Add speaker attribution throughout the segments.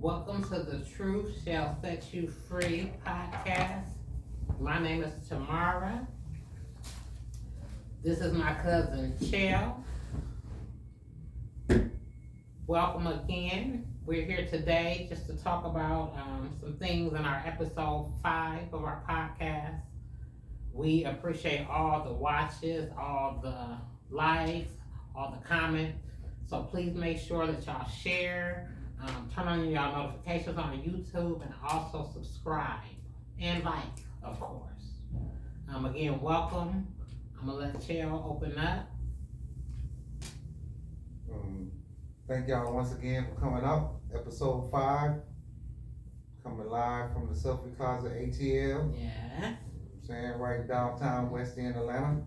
Speaker 1: Welcome to the Truth Shall Set You Free podcast. My name is Tamara. This is my cousin Chell. Welcome again. We're here today just to talk about some things in our episode 5 of our podcast. We appreciate all the watches, all the likes, all the comments. So please make sure that y'all share, turn on y'all notifications on YouTube, and also subscribe and like, of course. Again, welcome. I'm gonna let Chell open up.
Speaker 2: Thank y'all once again for coming out. Episode 5, coming live from the Selfie Closet ATL.
Speaker 1: Yeah.
Speaker 2: I'm saying right downtown West End Atlanta.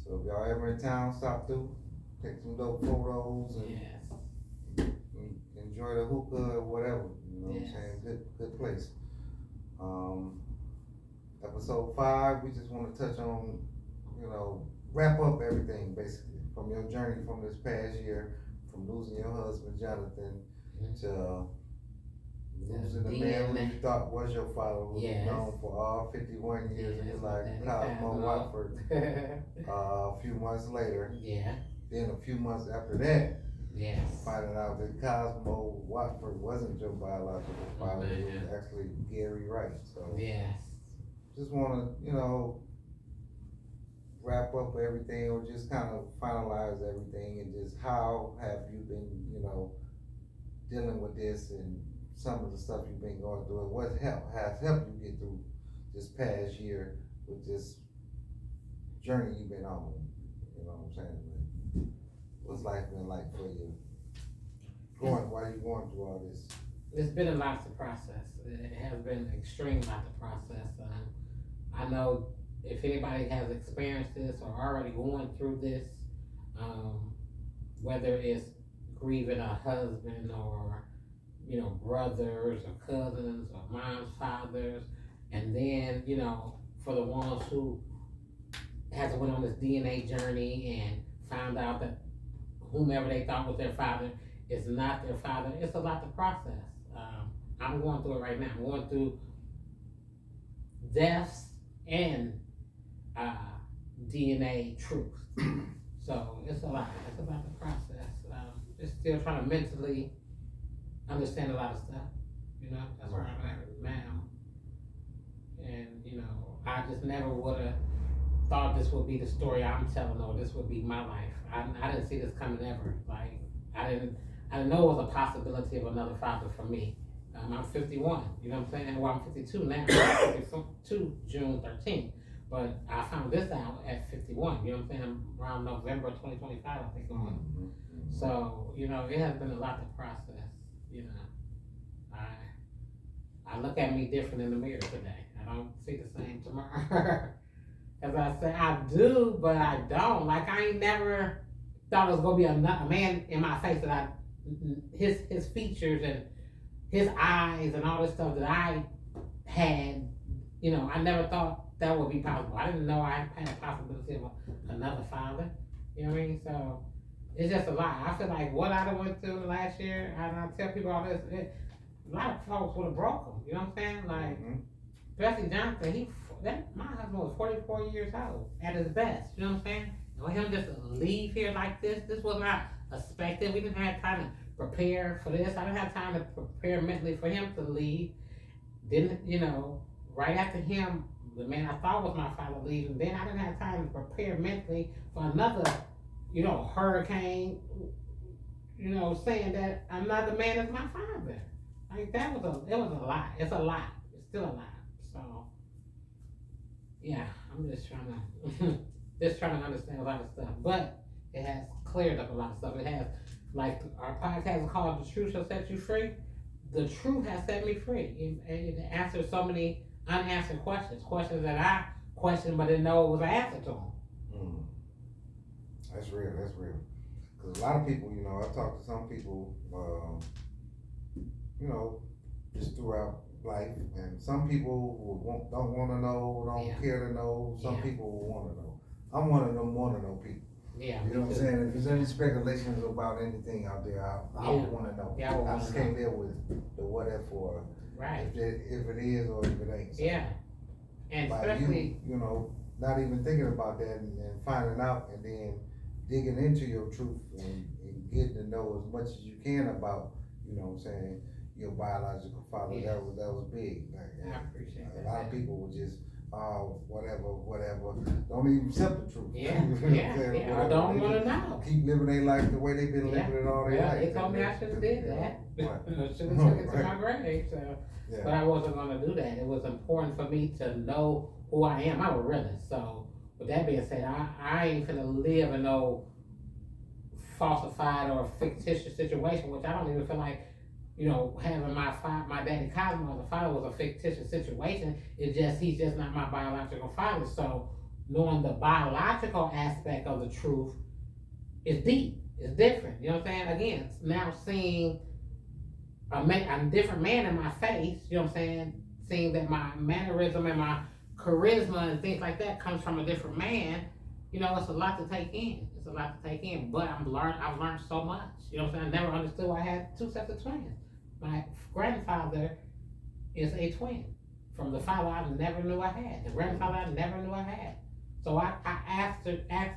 Speaker 2: So if y'all ever in town, stop through, take some dope photos, and
Speaker 1: Yes.
Speaker 2: enjoy the hookah or whatever. You know what
Speaker 1: Yes.
Speaker 2: I'm saying? Good place. Episode 5, we just want to touch on, wrap up everything basically from your journey from this past year, from losing your husband Jonathan to losing the man who you thought was your father, who you've known for all 51 years of your life, Cosmo Watford. A few months later, then a few months after that, finding out that Cosmo Watford wasn't your biological father, it was actually Gary Wright. So just want to, wrap up everything or just kind of finalize everything, and just how have you been, dealing with this and some of the stuff you've been going through, and what has helped you get through this past year with this journey you've been on. You know what I'm saying? What's life been like for you? Why are you going through all this?
Speaker 1: It's been a lot to process. It has been an extreme lot to process. I know if anybody has experienced this or already going through this, whether it's grieving a husband or, brothers or cousins or mom's fathers, and then, for the ones who hasn't went on this DNA journey and found out that whomever they thought was their father is not their father, it's a lot to process. I'm going through it right now. I'm going through deaths and DNA truth. So it's a lot. It's a lot to process. Just still trying to mentally understand a lot of stuff. That's where I'm at now. And I just never would have thought this would be the story I'm telling, or this would be my life. I didn't see this coming ever. Like I didn't know it was a possibility of another father for me. I'm 51. You know what I'm saying? Well, I'm 52 now. I'm 52 June 13th. But I found this out at 51, you know what I'm saying? Around November 2025, I think it was. So, it has been a lot to process, I look at me different in the mirror today. I don't see the same tomorrow. As I say, I do, but I don't. Like, I ain't never thought it was going to be a man in my face that his features and his eyes and all this stuff that I had, I never thought that would be possible. I didn't know I had a possibility of another father. You know what I mean? So it's just a lot. I feel like what I went through last year, and I tell people all this, a lot of folks would have broke them. You know what I'm saying? Like, Bessie Johnson, my husband was 44 years old at his best. You know what I'm saying? And for him just to leave here like this was not expected. We didn't have time to prepare for this. I didn't have time to prepare mentally for him to leave. Didn't, right after him, the man I thought was my father leaves, and then I didn't have time to prepare mentally for another, hurricane, saying that another man is my father. Like it was a lot. It's a lot. It's still a lot. So, yeah, I'm just trying to understand a lot of stuff. But it has cleared up a lot of stuff. It has, like our podcast is called "The Truth Shall Set You Free." The truth has set me free. It answers so many unanswered questions that I questioned but didn't know it was an answer to them.
Speaker 2: That's real. Because a lot of people, I've talked to some people, just throughout life, and some people don't want to know, don't care to know. Some people will want to know. I'm one of them want to know people.
Speaker 1: Yeah,
Speaker 2: You know
Speaker 1: me
Speaker 2: what I'm
Speaker 1: too.
Speaker 2: saying? If there's any speculations about anything out there, I
Speaker 1: Yeah.
Speaker 2: would wanna know.
Speaker 1: Yeah, I would
Speaker 2: I
Speaker 1: wanna
Speaker 2: just
Speaker 1: know.
Speaker 2: can't live with the what if or
Speaker 1: Right.
Speaker 2: if it is or if it ain't. So,
Speaker 1: Yeah. And
Speaker 2: by
Speaker 1: especially,
Speaker 2: you know, not even thinking about that and finding out and then digging into your truth and getting to know as much as you can about, you know what I'm saying, your biological father,
Speaker 1: Yes.
Speaker 2: that was big. Like,
Speaker 1: I appreciate
Speaker 2: a
Speaker 1: that,
Speaker 2: lot of
Speaker 1: man.
Speaker 2: people would just, whatever, don't even accept the truth.
Speaker 1: Yeah,
Speaker 2: You know what I'm
Speaker 1: yeah,
Speaker 2: saying?
Speaker 1: yeah. I
Speaker 2: Whatever.
Speaker 1: don't
Speaker 2: They
Speaker 1: want to
Speaker 2: just
Speaker 1: know.
Speaker 2: keep living their life the way they've been
Speaker 1: Yeah.
Speaker 2: living it all their
Speaker 1: Well,
Speaker 2: life.
Speaker 1: they told me I should have did that. Should have took it to my grave. So,
Speaker 2: Yeah.
Speaker 1: but I wasn't gonna do that. It was important for me to know who I am. I'm a realist. So, with that being said, I ain't finna live in no falsified or fictitious situation, which I don't even feel like, having my daddy Cosmo as a father was a fictitious situation. He's just not my biological father. So knowing the biological aspect of the truth is deep. It's different. You know what I'm saying? Again, now seeing a different man in my face, you know what I'm saying? Seeing that my mannerism and my charisma and things like that comes from a different man, it's a lot to take in. It's a lot to take in. But I've learned so much. You know what I'm saying? I never understood why I had two sets of twins. My grandfather is a twin from the father I never knew I had. The grandfather I never knew I had. So I asked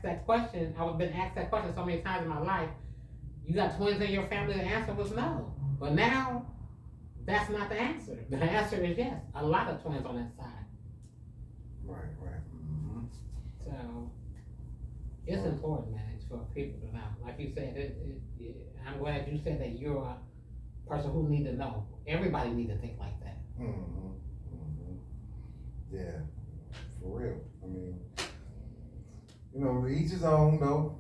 Speaker 1: that question. I've been asked that question so many times in my life. You got twins in your family? The answer was no. But now, that's not the answer. The answer is yes. A lot of twins on that side.
Speaker 2: Right. Mm-hmm.
Speaker 1: So, it's important, man, for people to know. Like you said, I'm glad you said that you're a person who need to know. Everybody need to think like that.
Speaker 2: Yeah, for real. I mean, each his own though,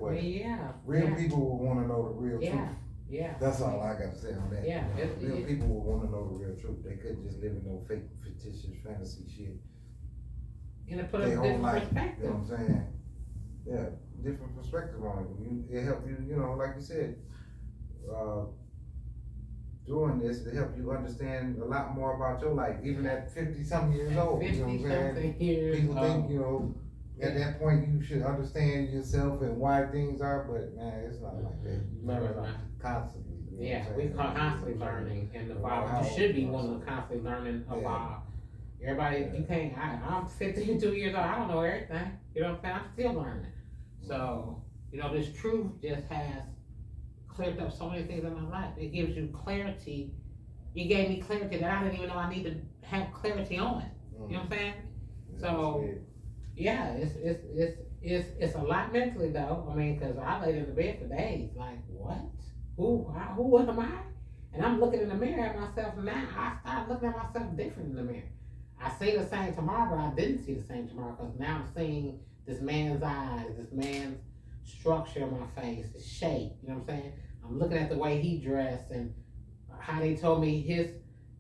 Speaker 2: but
Speaker 1: Yeah.
Speaker 2: real people will want to know the real truth.
Speaker 1: Yeah.
Speaker 2: That's all I got to say on that.
Speaker 1: Yeah.
Speaker 2: Real people will want to know the real truth. They couldn't just live in no fake, fictitious fantasy shit.
Speaker 1: And to put a
Speaker 2: Their whole
Speaker 1: different
Speaker 2: life,
Speaker 1: perspective.
Speaker 2: you know what I'm saying? Yeah, different perspective on it. It help you, like you said, doing this to help you understand a lot more about your life, even at 50-something years old. You know what I'm saying?
Speaker 1: 50-something years
Speaker 2: People think,
Speaker 1: old.
Speaker 2: at that point you should understand yourself and why things are, but man, it's not like that. You learn constantly.
Speaker 1: Yeah, we're constantly learning, and you should be one of constantly learning about. Everybody, you can't. I'm 52 years old. I don't know everything. You know what I'm saying? I'm still learning. So, this truth just has cleared up so many things in my life. It gives you clarity. It gave me clarity that I didn't even know I need to have clarity on. You know what I'm saying? So, yeah, it's a lot mentally though. I mean, because I laid in the bed for days. Like, what? Who am I? And I'm looking in the mirror at myself now. I started looking at myself different in the mirror. I see the same tomorrow, but I didn't see the same tomorrow because now I'm seeing this man's eyes, this man's structure on my face, his shape. You know what I'm saying? I'm looking at the way he dressed and how they told me his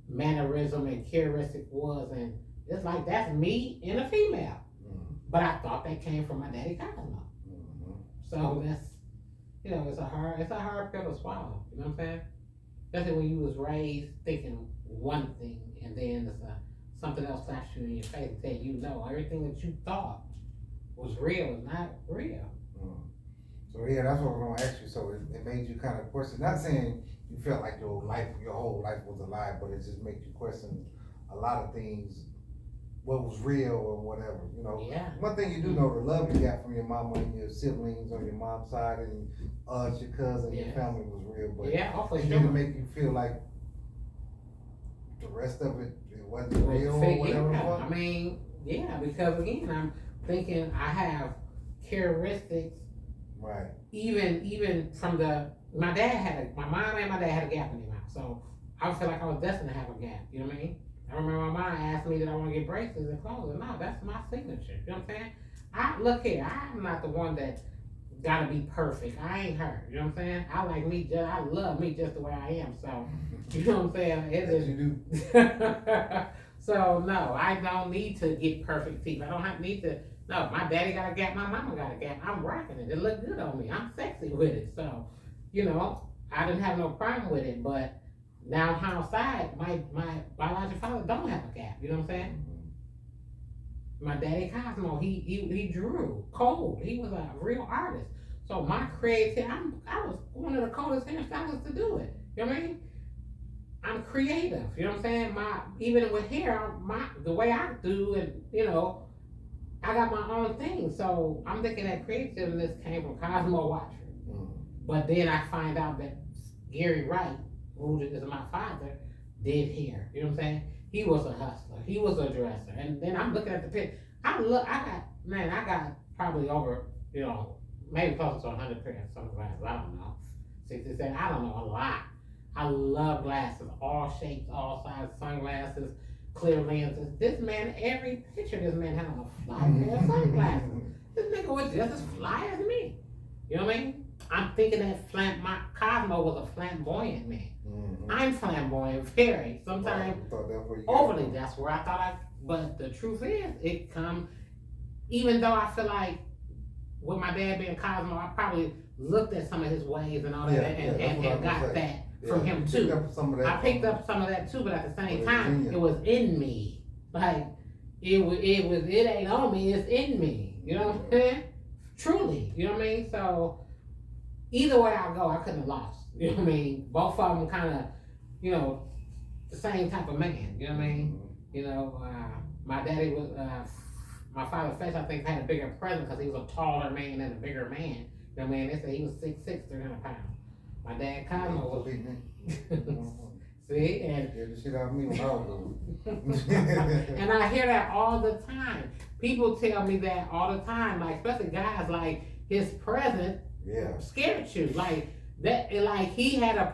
Speaker 1: mannerism and characteristic was, and it's like that's me and a female. But I thought that came from my daddy Cosmo. So that's, it's a hard pill to swallow. You know what I'm saying? Especially when you was raised thinking one thing, and then something else slaps you in your face and tell you everything that you thought was real is not real.
Speaker 2: So yeah, that's what I'm gonna ask you. So it made you kind of question. Not saying you felt like your whole life was a lie, but it just made you question a lot of things. What was real or whatever,
Speaker 1: Yeah.
Speaker 2: One thing you do know, the love you got from your mama and your siblings on your mom's side and your cousin, your family was real, but
Speaker 1: for
Speaker 2: it
Speaker 1: sure.
Speaker 2: didn't make you feel like the rest of it wasn't real or whatever.
Speaker 1: I mean, because again, I'm thinking I have characteristics.
Speaker 2: Right.
Speaker 1: Even from my mom and my dad had a gap in their mouth, so I feel like I was destined to have a gap. You know what I mean? I remember my mom asked me did I want to get braces and clothes. And no, that's my signature. You know what I'm saying? Look here, I'm not the one that gotta be perfect. I ain't her. You know what I'm saying? I love me just the way I am. So, you know what I'm saying?
Speaker 2: You do.
Speaker 1: So no, I don't need to get perfect teeth. I don't need to. No, my daddy got a gap. My mama got a gap. I'm rocking it. It look good on me. I'm sexy with it. So, I didn't have no problem with it. But now outside, my biological father don't have a gap. You know what I'm saying? My daddy Cosmo, he drew cold. He was a real artist. So my creativity, I was one of the coldest hairstylists to do it. You know what I mean? I'm creative. You know what I'm saying? My even with hair, the way I do, and I got my own thing. So I'm thinking that creativeness came from Cosmo Watcher.
Speaker 2: Mm.
Speaker 1: But then I find out that Gary Wright, who is my father, did hair. You know what I'm saying? He was a hustler. He was a dresser. And then I'm looking at the picture. I got probably over, maybe close to 100 pairs of sunglasses. I don't know. 67, I don't know, a lot. I love glasses, all shapes, all sizes, sunglasses, clear lenses. This man, every picture this man had on a fly pair of sunglasses. This nigga was just as fly as me. You know what I mean? I'm thinking that my Cosmo was a flamboyant man.
Speaker 2: Mm-hmm.
Speaker 1: I'm flamboyant, very. Sometimes overly. That's where I thought but the truth is, it come, even though I feel like with my dad being Cosmo, I probably looked at some of his ways and all that and got that from him too. I picked up some of that too, but at the same time, it was in me. Like, it ain't on me, it's in me. You know what I'm saying? Truly, you know what I mean? So, either way I go, I couldn't have lost. You know what I mean? Both of them kind of, the same type of man. You know what I mean? My daddy was, my father Fetch, I think, had a bigger presence because he was a taller man and a bigger man. You know what I mean? They said he was 6'6", 300 pounds. My dad Cosmo was. See? And
Speaker 2: get the shit out of me when I was
Speaker 1: and I hear that all the time. People tell me that all the time, like, especially guys, like, his presence scared you. Like, that, like, he had a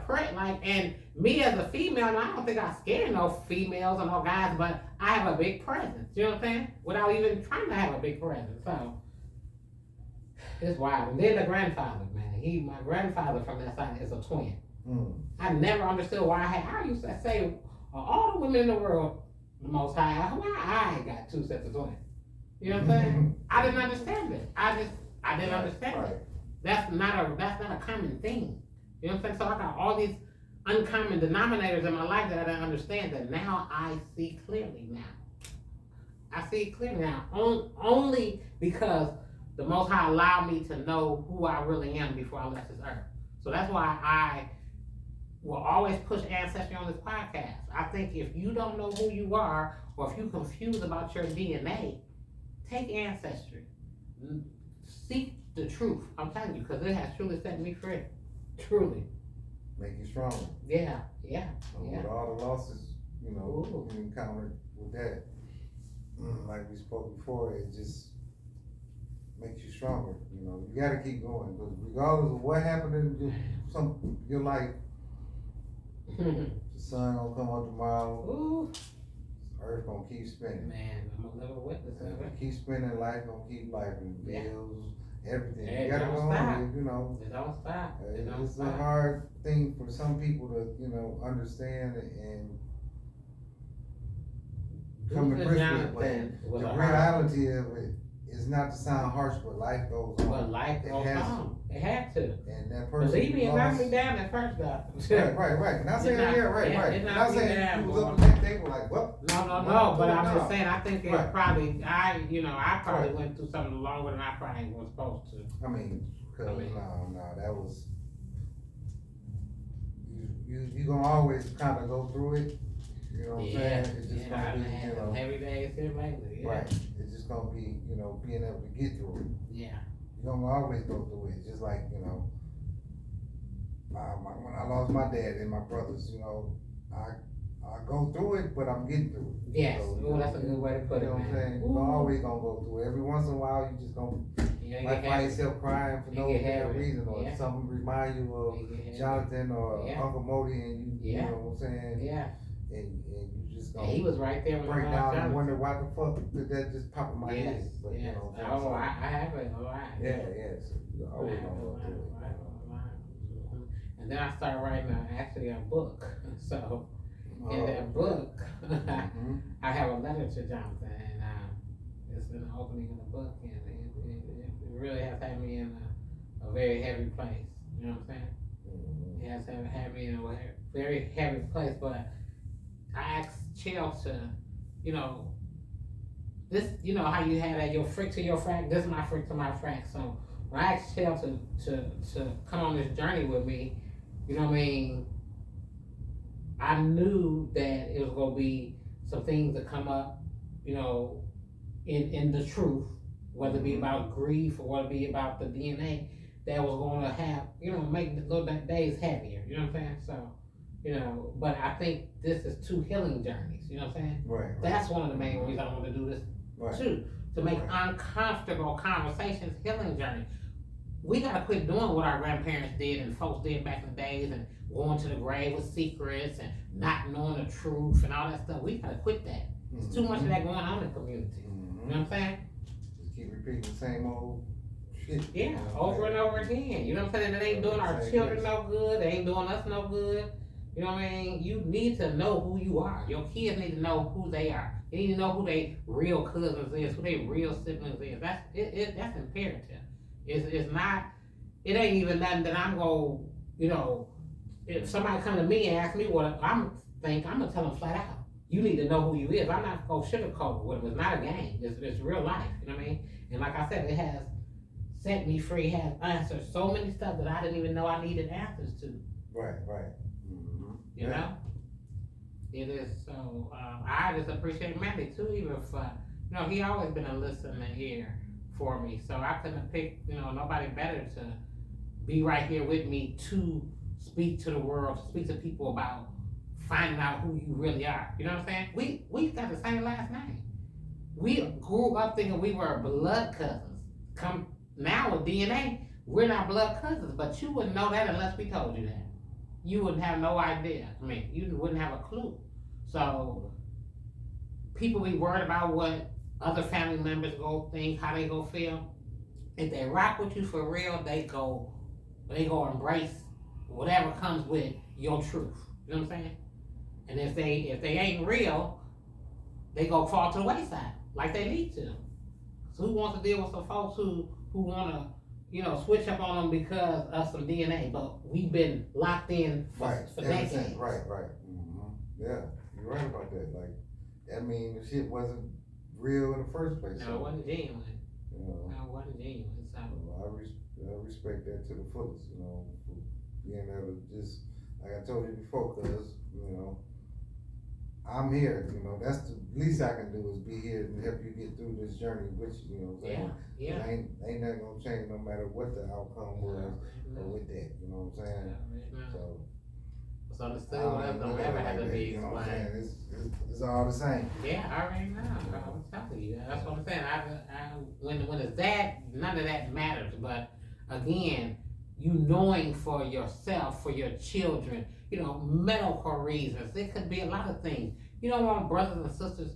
Speaker 1: and me as a female, and I don't think I scared no females or no guys, but I have a big presence. You know what I'm saying? Without even trying to have a big presence. So, it's wild. And then the grandfather, man. My grandfather from that side is a twin.
Speaker 2: Mm.
Speaker 1: I never understood why I used to say, all the women in the world, the most high, why I got two sets of twins. You know what I'm saying? I didn't understand it. I didn't understand it. That's not a common thing. You know what I'm saying? So I got all these uncommon denominators in my life that I didn't understand, that now I see clearly now. I see it clearly now. Only because the Most High allowed me to know who I really am before I left this earth. So that's why I will always push ancestry on this podcast. I think if you don't know who you are, or if you're confused about your DNA, take ancestry. Seek the truth. I'm telling you, because it has truly set me free. Truly.
Speaker 2: Make you stronger.
Speaker 1: Yeah.
Speaker 2: With all the losses, you encountered with that, like we spoke before, it just makes you stronger. You gotta keep going, because regardless of what happened in your life, the sun gonna come up tomorrow.
Speaker 1: Ooh.
Speaker 2: Earth gonna keep spinning.
Speaker 1: Man, I'm a little witness of it.
Speaker 2: Keep spinning, life gonna keep life, and bills, everything.
Speaker 1: Yeah,
Speaker 2: you gotta go on.
Speaker 1: It don't stop.
Speaker 2: It's a hard thing for some people to, understand and come to grips with. But the reality of it is not to sound harsh, but life goes on.
Speaker 1: But life goes on. It had to.
Speaker 2: And that person.
Speaker 1: Believe me, it knocked me down at first, though.
Speaker 2: Right. Not saying right. Not saying you was up
Speaker 1: down,
Speaker 2: the next day like, what?
Speaker 1: No. But I'm just saying, I think it probably, I probably went through something longer than I probably was supposed to.
Speaker 2: I mean, no, that was. You gonna always kind of go through it. You know what I'm saying? It's just gonna be,
Speaker 1: every day is here lately. Yeah.
Speaker 2: Right. It's just gonna be, being able to get through it.
Speaker 1: Yeah.
Speaker 2: You're gonna always go through it. Just like, when I lost my dad and my brothers, I go through it, but I'm getting through it.
Speaker 1: Yes. So, that's a good way to put it.
Speaker 2: You know what I'm saying? You're always gonna go through it. Every once in a while, you just gonna find yourself crying for no reason, or something remind you of Jonathan or Uncle Modi, and you know what I'm saying?
Speaker 1: Yeah.
Speaker 2: And you just gonna
Speaker 1: he was right there when
Speaker 2: break down and wonder why the fuck did that just pop in my head. But,
Speaker 1: I have it.
Speaker 2: Yeah. So you're always gonna go through it.
Speaker 1: And then I started writing a book. So in that book, I have a letter to Jonathan, and it's an opening in the book, and it really has had me in a very heavy place. You know what I'm saying? It has had me in a very heavy place, but I asked Chell to, this, you know how you had that your frick to your frack. This is my frick to my frack. So when I asked Chell to come on this journey with me, you know what I mean. I knew that it was gonna be some things that come up, you know, in the truth, whether it be about grief or whether it be about the DNA, that was gonna have, you know, make the little days heavier. You know what I'm saying? So, you know, but I think this is two healing journeys. You know what I'm saying?
Speaker 2: Right.
Speaker 1: That's one of the main reasons I want to do this too, to make uncomfortable conversations healing journey. We gotta quit doing what our grandparents did and folks did back in the days and going to the grave with secrets and not knowing the truth and all that stuff. We gotta quit that. There's too much of that going on in the community. You know what I'm saying?
Speaker 2: Just keep repeating the same old shit.
Speaker 1: Yeah, over and over again. You know what I'm saying? That ain't doing our children no good. They ain't doing us no good. You know what I mean? You need to know who you are. Your kids need to know who they are. They need to know who their real cousins is, who their real siblings is. That's imperative. It's not. It ain't even nothing that I'm gonna, you know. If somebody come to me and ask me what I'm gonna tell them flat out. You need to know who you is. I'm not gonna sugarcoat it with them. It's not a game. It's real life. You know what I mean? And like I said, it has set me free. Has answered so many stuff that I didn't even know I needed answers to.
Speaker 2: Right.
Speaker 1: You know? It is so. I just appreciate Mandy too, even for, you know, he always been a listening ear for me. So I couldn't have picked, you know, nobody better to be right here with me to speak to the world, to speak to people about finding out who you really are. You know what I'm saying? We got the same last name. We grew up thinking we were blood cousins. Come now with DNA, we're not blood cousins, but you wouldn't know that unless we told you that. You wouldn't have no idea. I mean, you wouldn't have a clue. So people be worried about what other family members go think, how they go feel. If they rock with you for real, they go embrace whatever comes with your truth. You know what I'm saying? And if they ain't real, they go fall to the wayside like they need to. So who wants to deal with some folks who wanna, you know, switch up on them because of some DNA? But we've been locked in for decades.
Speaker 2: Right. Yeah, you're right about that. Like, I mean, the shit wasn't real in the first place.
Speaker 1: No, it wasn't genuine.
Speaker 2: You know,
Speaker 1: No, it wasn't genuine. So
Speaker 2: I respect that to the fullest. You know, for being able to just, like I told you before, cause you know, I'm here. You know, that's the least I can do is be here and help you get through this journey with you. You know what I'm saying?
Speaker 1: Yeah.
Speaker 2: Ain't nothing gonna change no matter what the outcome was with that. You know what I'm saying? So.
Speaker 1: It's understood. Don't ever have to be explained.
Speaker 2: It's all the same.
Speaker 1: Yeah, I already know. I'm telling you. That's what I'm saying. When it's that, none of that matters. But again, you knowing for yourself, for your children, you know, medical reasons. It could be a lot of things. You don't want brothers and sisters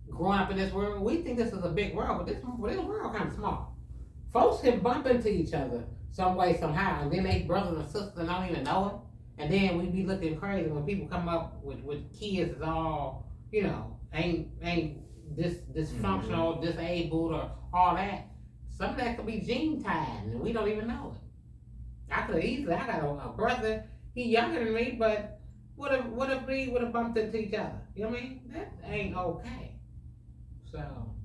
Speaker 1: growing up in this world. We think this is a big world, but this world kind of small. Folks can bump into each other some way, somehow, and then they brothers and sisters and don't even know it. And then we be looking crazy when people come up with kids that's all, you know, ain't dysfunctional, disabled, or all that. Some of that could be gene tied, and we don't even know it. I got a brother, he younger than me, but what if we would have bumped into each other? You know what I mean? That ain't okay. So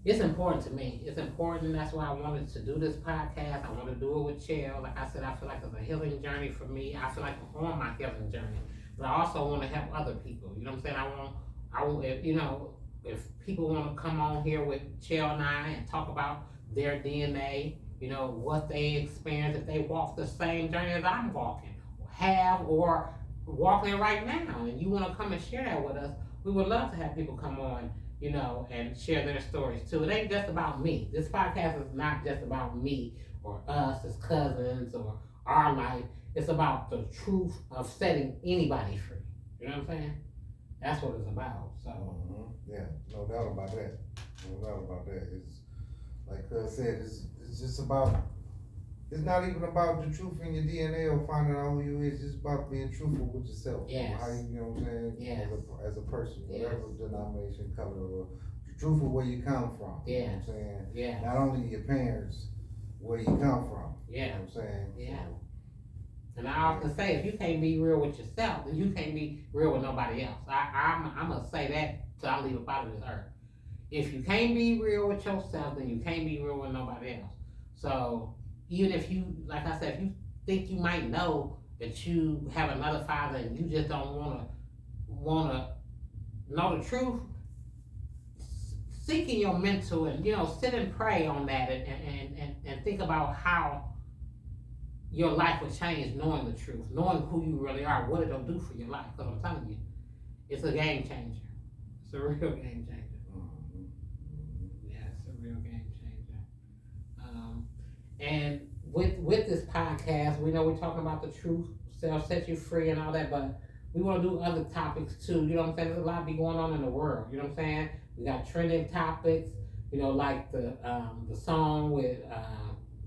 Speaker 1: it's important to me. It's important. That's why I wanted to do this podcast. I want to do it with Chell. Like I said, I feel like it's a healing journey for me. I feel like I'm on my healing journey, but I also want to help other people. You know what I'm saying? I want, if people want to come on here with Chell and I and talk about their DNA, you know, what they experience, if they walk the same journey as I'm walking, or walking right now, and you want to come and share that with us, we would love to have people come on, you know, and share their stories too. It ain't just about me. This podcast is not just about me or us as cousins or our life. It's about the truth of setting anybody free. You know what I'm saying? That's what it's about. So
Speaker 2: yeah, no doubt about that. No doubt about that. It's like Cuz said, it's just about. It's not even about the truth in your DNA or finding out who you is. It's just about being truthful with yourself.
Speaker 1: Yes.
Speaker 2: How you know what I'm saying?
Speaker 1: Yes.
Speaker 2: As a person, whatever
Speaker 1: Yes.
Speaker 2: denomination, color, or truthful where you come from.
Speaker 1: Yes.
Speaker 2: You know what I'm saying?
Speaker 1: Yeah.
Speaker 2: Not only your parents, where you come from.
Speaker 1: Yeah.
Speaker 2: You know what I'm saying?
Speaker 1: Yeah. And I often say, if you can't be real with yourself, then you can't be real with nobody else. I'm gonna say that till I leave up out of this earth. if you can't be real with yourself, then you can't be real with nobody else. So even if you, like I said, if you think you might know that you have another father and you just don't wanna know the truth, seek in your mental and sit and pray on that and think about how your life will change knowing the truth, knowing who you really are, what it'll do for your life. Because I'm telling you, it's a game changer. It's a real game changer. Yeah, it's a real game changer. And with this podcast, we know we're talking about the truth, set you free and all that, but we want to do other topics too. You know what I'm saying? There's a lot be going on in the world. You know what I'm saying? We got trending topics. Like the song with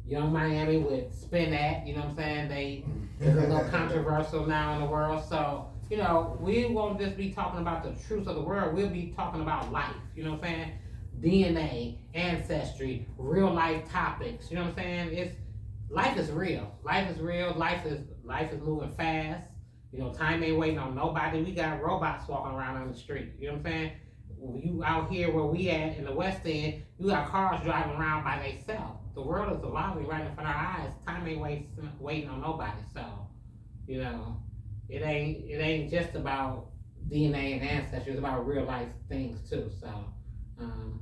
Speaker 1: Young Miami with Spin That. You know what I'm saying? It's a little controversial now in the world. So we won't just be talking about the truth of the world. We'll be talking about life. You know what I'm saying? DNA, ancestry, real life topics. You know what I'm saying? Life is real. Life is real. Life is moving fast. Time ain't waiting on nobody. We got robots walking around on the street. You know what I'm saying? You out here where we at in the West End, you got cars driving around by themselves. The world is evolving right in front of our eyes. Time ain't waiting on nobody. So, it ain't just about DNA and ancestry. It's about real life things too. So,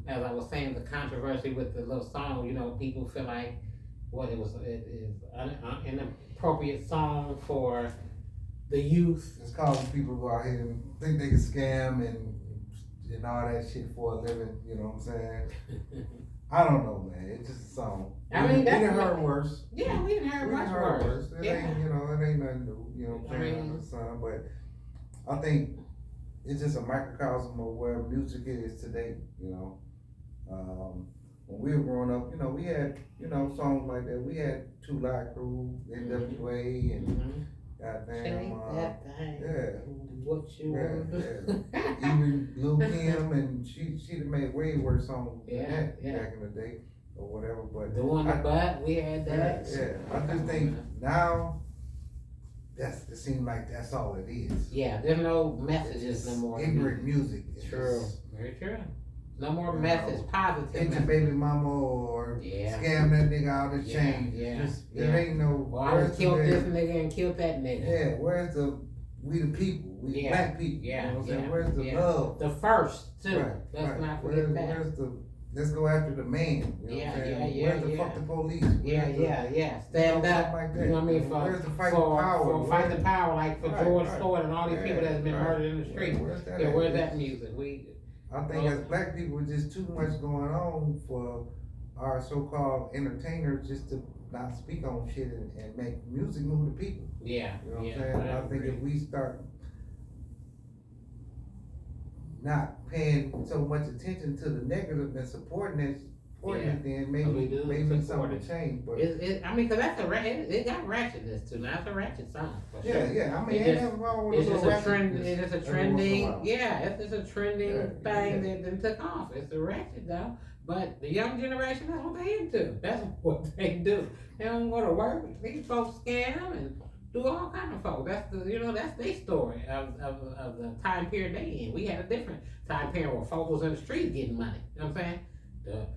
Speaker 1: as I was saying, the controversy with the little song, people feel like it is an inappropriate song for the youth.
Speaker 2: It's causing people to go out here and think they can scam and all that shit for a living. You know what I'm saying? I don't know, man. It's just a song.
Speaker 1: I mean,
Speaker 2: we done heard worse.
Speaker 1: Yeah, we done heard much worse.
Speaker 2: It ain't, it ain't nothing new. You know what I'm saying? Under the sun, but I think it's just a microcosm of where music is today. When we were growing up, we had, songs like that. We had Two Live Crew, NWA, and goddamn, yeah.
Speaker 1: What you want to do?
Speaker 2: Even Lil Kim, and she'd have made way worse songs than that back in the day, or whatever. But
Speaker 1: the one the we had that.
Speaker 2: Yeah. I just think now it seems like that's all it is.
Speaker 1: Yeah, there's no messages no more.
Speaker 2: Ignorant music.
Speaker 1: True. Very true. No more message, positive.
Speaker 2: Hit your baby mama or scam that nigga out of change. There ain't no.
Speaker 1: Well, I just killed this nigga and killed that nigga.
Speaker 2: Yeah, where's we the people, we black people.
Speaker 1: Yeah,
Speaker 2: you know what I'm saying? Where's the love?
Speaker 1: The first too.
Speaker 2: Right,
Speaker 1: Let's not forget that.
Speaker 2: Let's go after the man. You know what I'm saying? Where's the fuck the police?
Speaker 1: Stand up.
Speaker 2: Like that.
Speaker 1: You know what I mean?
Speaker 2: Where's the fight for power?
Speaker 1: For fight the power, like for George Floyd and all these people that's been murdered in the street. Where's that music?
Speaker 2: I think as black people, there's just too much going on for our so-called entertainers just to not speak on shit and make music move the people.
Speaker 1: Yeah.
Speaker 2: You know what I'm saying? I think if we start not paying so much attention to the negative and supporting it, then maybe something will change. But
Speaker 1: because that's it got ratchetness too. That's a ratchet song. For sure.
Speaker 2: Yeah. I mean, it's just
Speaker 1: a trend. It's a trending. It's a trending thing that then took off. It's a ratchet though. But the young generation, that's what they into. That's what they do. They don't go to work. These folks scam and do all kind of folk. That's that's their story of the time period they in. We had a different time period where folks was in the streets getting money. You know what I'm saying?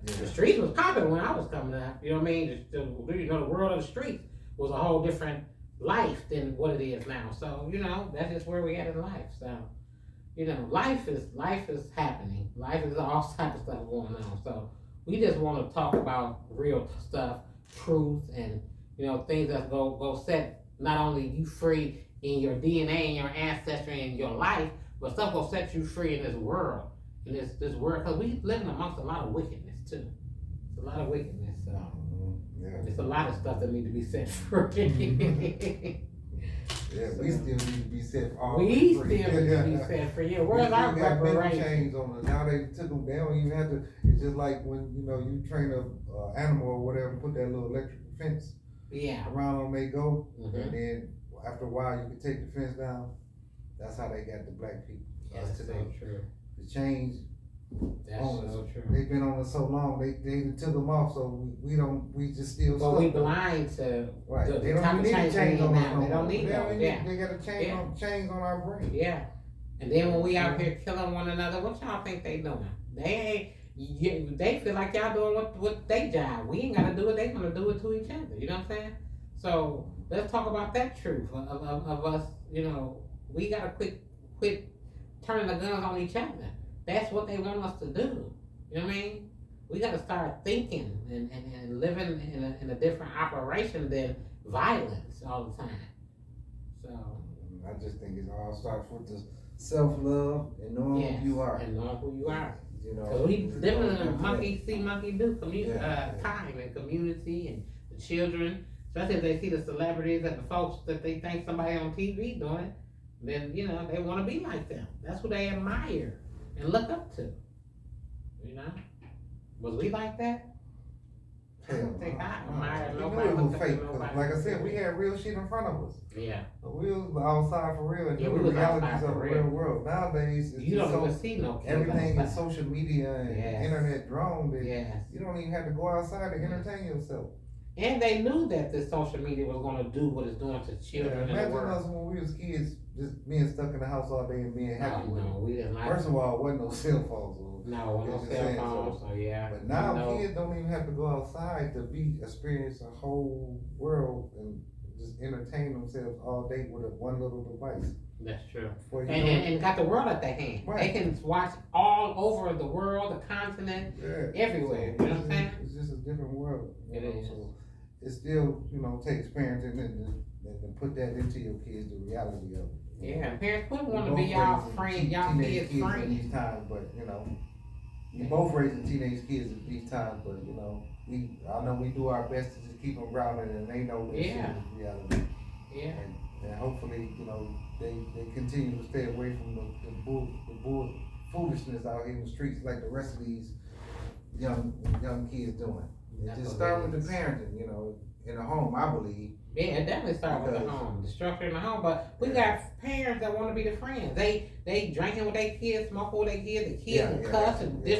Speaker 1: The streets was popular when I was coming up. You know what I mean? The world of the streets was a whole different life than what it is now. So that's just where we at in life. So life is happening. Life is all type of stuff going on. So we just want to talk about real stuff, truth, and things that go set not only you free in your DNA and your ancestry and your life, but stuff will set you free in this world. In this world, because we living amongst a lot of wickedness too. It's a lot of wickedness. So it's a lot of stuff that need to be set free.
Speaker 2: We still need to be set free.
Speaker 1: We still need to be set free. Yeah, where's our preparation?
Speaker 2: Chains on it. Now they took them. They don't even have to. It's just like when you train a animal or whatever, put that little electric fence. Around them they go, and then after a while you can take the fence down. That's how they got the black people.
Speaker 1: That's so true.
Speaker 2: The chains.
Speaker 1: That's so true.
Speaker 2: They've been on us so long. They took them off, so we just still.
Speaker 1: But we blind to
Speaker 2: they don't need to change on us.
Speaker 1: They don't need those.
Speaker 2: They got to change on our brain.
Speaker 1: Yeah. And then when we out here killing one another, what y'all think they doing? They ain't. they feel like y'all doing what they job. We ain't gotta do it. They gonna do it to each other. You know what I'm saying? So let's talk about that truth of us. You know, we gotta quit turning the guns on each other. That's what they want us to do. You know what I mean? We gotta start thinking and living in a different operation than violence all the time. So
Speaker 2: I just think it all starts with the self-love and knowing
Speaker 1: yes,
Speaker 2: who you are.
Speaker 1: and knowing who you are.
Speaker 2: You know,
Speaker 1: Cause we living in a monkey see, monkey do
Speaker 2: Yeah.
Speaker 1: time and community and the children, especially if they see the celebrities and the folks that they think somebody on TV doing it, then you know they want to be like them. That's who they admire and look up to. You know, was we like that? I
Speaker 2: Hell
Speaker 1: don't think
Speaker 2: no.
Speaker 1: I admire
Speaker 2: We
Speaker 1: nobody.
Speaker 2: knew it was
Speaker 1: look up to
Speaker 2: fake. 'Cause
Speaker 1: nobody.
Speaker 2: like I said, we had real shit in front of us.
Speaker 1: Yeah,
Speaker 2: We was outside for real and
Speaker 1: Yeah,
Speaker 2: knew
Speaker 1: we
Speaker 2: the
Speaker 1: was
Speaker 2: realities
Speaker 1: outside
Speaker 2: of the
Speaker 1: for
Speaker 2: real
Speaker 1: real.
Speaker 2: world. Nowadays, it's
Speaker 1: you
Speaker 2: just
Speaker 1: don't even
Speaker 2: so
Speaker 1: see no kids
Speaker 2: everything is
Speaker 1: outside.
Speaker 2: social media and
Speaker 1: Yes.
Speaker 2: internet drone that
Speaker 1: Yes.
Speaker 2: you don't even have to go outside to
Speaker 1: Yes.
Speaker 2: entertain yourself.
Speaker 1: And they knew that this social media was going to do what it's doing to children in the
Speaker 2: Imagine
Speaker 1: world.
Speaker 2: us when we was kids just being stuck in the house all day and being happy with
Speaker 1: No,
Speaker 2: it.
Speaker 1: we didn't like
Speaker 2: First of all, wasn't no cell phones.
Speaker 1: no, with no
Speaker 2: it's just
Speaker 1: cell
Speaker 2: saying,
Speaker 1: phones, so yeah.
Speaker 2: But now
Speaker 1: you know,
Speaker 2: kids don't even have to go outside to experience a whole world and just entertain themselves all day with one little device.
Speaker 1: that's true.
Speaker 2: Before you
Speaker 1: And,
Speaker 2: know
Speaker 1: and got the world at their hand.
Speaker 2: Right.
Speaker 1: They can watch all over the world, the continent,
Speaker 2: yeah.
Speaker 1: everywhere.
Speaker 2: So
Speaker 1: You know what I'm saying?
Speaker 2: It's just a different world.
Speaker 1: It is.
Speaker 2: So it still, takes parenting and put that into your kids, the reality of it.
Speaker 1: Yeah, parents wouldn't
Speaker 2: We
Speaker 1: want to
Speaker 2: both
Speaker 1: be y'all
Speaker 2: raising
Speaker 1: friend, y'all
Speaker 2: teenage
Speaker 1: kids'
Speaker 2: in
Speaker 1: friend.
Speaker 2: these times, but we both raising teenage kids at these times, but I know we do our best to just keep them grounded and they know that shit
Speaker 1: Yeah.
Speaker 2: is reality.
Speaker 1: Yeah.
Speaker 2: And hopefully, they continue to stay away from the bull foolishness out here in the streets like the rest of these young kids doing. It
Speaker 1: That's
Speaker 2: just
Speaker 1: what
Speaker 2: start
Speaker 1: it
Speaker 2: with the
Speaker 1: is.
Speaker 2: parenting, in the home, I believe.
Speaker 1: Yeah, it definitely starts with the
Speaker 2: Because-
Speaker 1: home, the structure in the home. But we
Speaker 2: Yeah.
Speaker 1: got parents that want to be the friends. They drinking with their kids, smoking with their kids. The kids
Speaker 2: Yeah,
Speaker 1: will
Speaker 2: yeah,
Speaker 1: cuss and
Speaker 2: yeah.